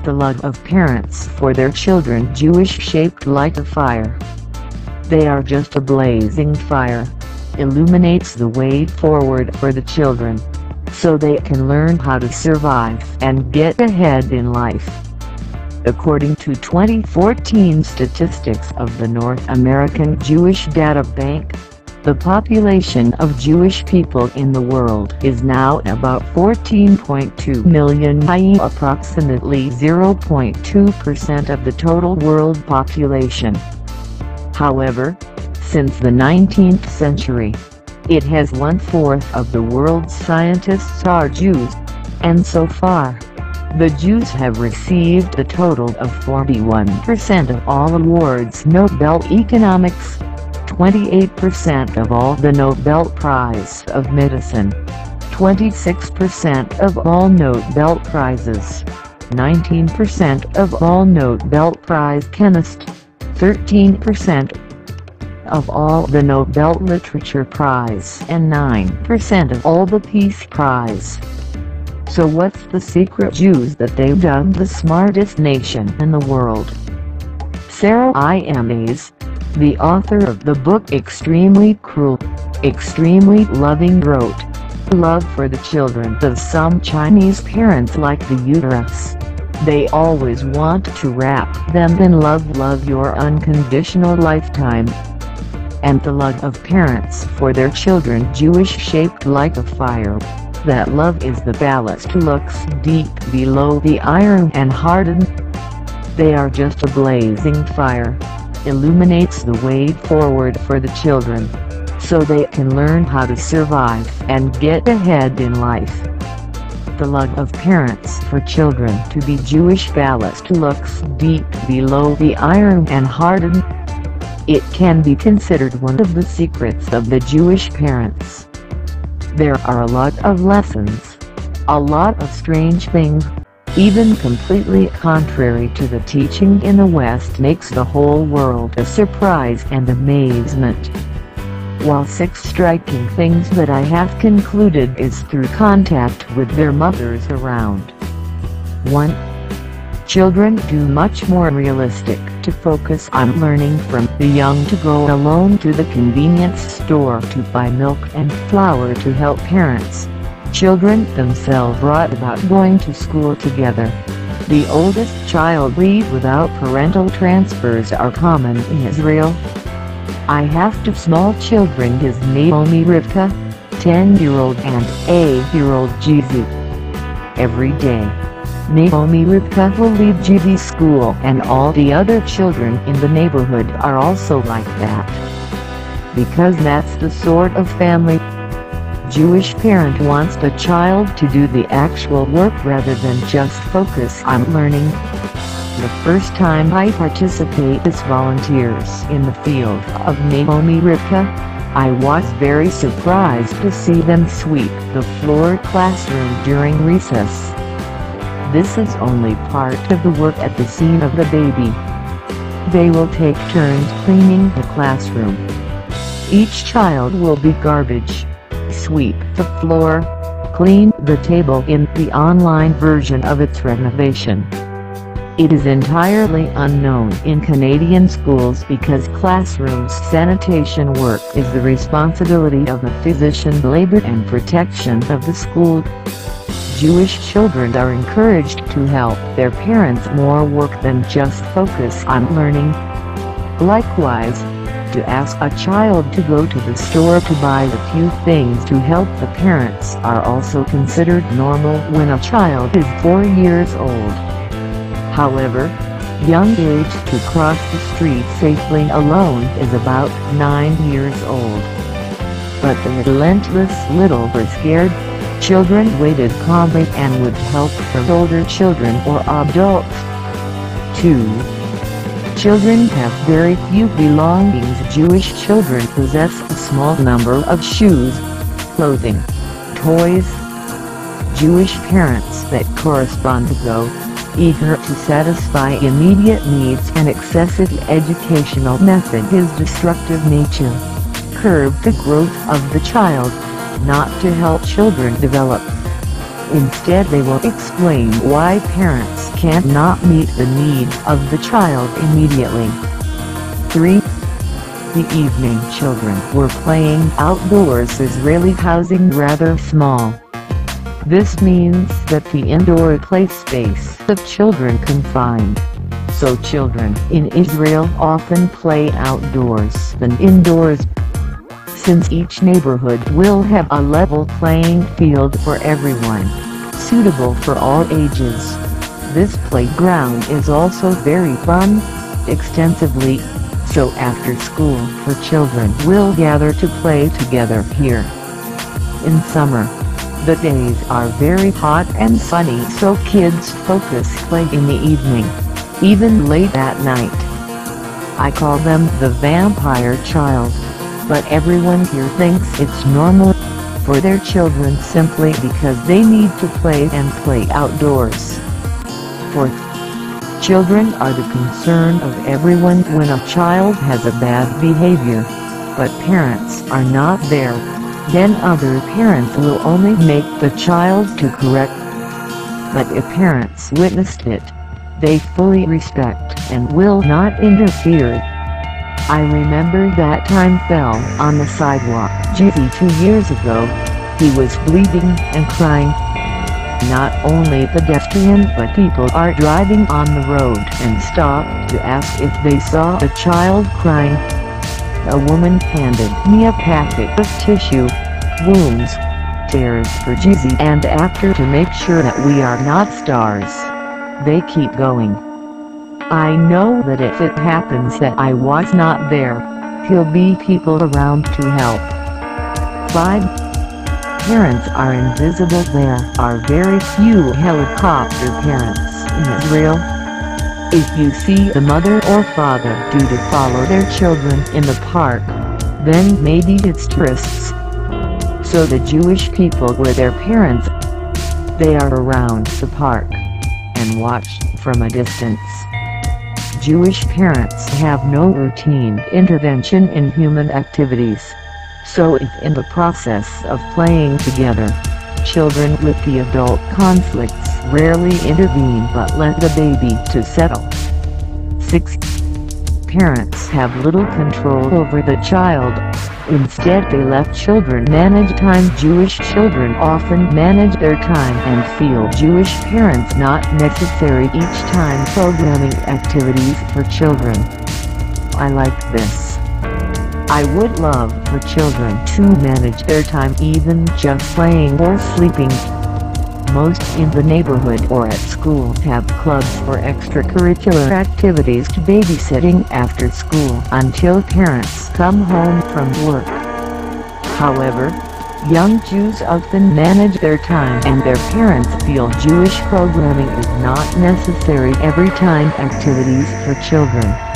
The love of parents for their children, Jewish shaped like a fire. They are just a blazing fire, illuminates the way forward for the children, so they can learn how to survive and get ahead in life. According to 2014 statistics of the North American Jewish Data Bank, the population of Jewish people in the world is now about 14.2 million, i.e. approximately 0.2% of the total world population. However, since the 19th century, it has 1/4 of the world's scientists are Jews, and so far, the Jews have received a total of 41% of all awards, Nobel Economics, 28% of all the Nobel Prize of Medicine, 26% of all Nobel Prizes, 19% of all Nobel Prize Chemist, 13% of all the Nobel Literature Prize, and 9% of all the Peace Prize. So what's the secret? Jews that they've dubbed the smartest nation in the world. Sarah Imes, the author of the book Extremely Cruel, Extremely Loving, wrote, "Love for the children of some Chinese parents like the uterus. They always want to wrap them in love your unconditional lifetime. And the love of parents for their children, Jewish shaped like a fire. That love is the ballast, looks deep below the iron and hardened. They are just a blazing fire, illuminates the way forward for the children, so they can learn how to survive and get ahead in life." The love of parents for children to be Jewish ballast looks deep below the iron and hardened. It can be considered one of the secrets of the Jewish parents. There are a lot of lessons, a lot of strange things, even completely contrary to the teaching in the West, makes the whole world a surprise and amazement. While 6 striking things that I have concluded is through contact with their mothers around. 1. Children do much more realistic to focus on learning from the young to go alone to the convenience store to buy milk and flour to help parents. Children themselves brought about going to school together. The oldest child leave without parental transfers are common in Israel. I have 2 small children, his Naomi Rivka, 10-year-old, and 8-year-old Jizi. Every day, Naomi Rivka will leave Jizi's school, and all the other children in the neighborhood are also like that. Because that's the sort of family Jewish parent wants the child to do the actual work rather than just focus on learning. The first time I participate as volunteers in the field of Naomi Rivka, I was very surprised to see them sweep the floor classroom during recess. This is only part of the work at the scene of the baby. They will take turns cleaning the classroom. Each child will be garbage, sweep the floor, clean the table in the online version of its renovation. It is entirely unknown in Canadian schools because classroom sanitation work is the responsibility of the physician, labor and protection of the school. Jewish children are encouraged to help their parents more work than just focus on learning. Likewise, to ask a child to go to the store to buy a few things to help the parents are also considered normal when a child is 4 years old. However, young age to cross the street safely alone is about 9 years old. But the relentless little were scared. Children waited calmly and would help their older children or adults. 2. Children have very few belongings. Jewish children possess a small number of shoes, clothing, toys. Jewish parents that correspond to go, eager to satisfy immediate needs and excessive educational method his destructive nature. Curb the growth of the child, not to help children develop. Instead, they will explain why parents cannot meet the need of the child immediately. 3. The evening children were playing outdoors as Israeli housing rather small. This means that the indoor play space of children confined. So children in Israel often play outdoors than indoors. Since each neighborhood will have a level playing field for everyone, suitable for all ages, this playground is also very fun, extensively, so after school for children will gather to play together here. In summer, the days are very hot and sunny, so kids focus play in the evening, even late at night. I call them the vampire child, but everyone here thinks it's normal for their children simply because they need to play and play outdoors. 4. Children are the concern of everyone when a child has a bad behavior, but parents are not there. Then other parents will only make the child to correct. But if parents witnessed it, they fully respect and will not interfere. I remember that time fell on the sidewalk Jizzy 2 years ago. He was bleeding and crying. Not only pedestrians but people are driving on the road and stopped to ask if they saw a child crying. A woman handed me a packet of tissue, wounds, tears for Jizzy and after to make sure that we are not stars. They keep going. I know that if it happens that I was not there, he'll be people around to help. 5. Parents are invisible. There are very few helicopter parents in Israel. If you see the mother or father do to follow their children in the park, then maybe it's tourists. So the Jewish people with their parents, they are around the park and watch from a distance. Jewish parents have no routine intervention in human activities. So if in the process of playing together, children with the adult conflicts rarely intervene but let the baby to settle. 6. Parents have little control over the child. Instead they let children manage time. Jewish children often manage their time and feel Jewish parents not necessary each time programming activities for children. I like this. I would love for children to manage their time, even just playing or sleeping. Most in the neighborhood or at school have clubs or extracurricular activities to babysitting after school until parents come home from work. However, young Jews often manage their time and their parents feel Jewish programming is not necessary every time activities for children.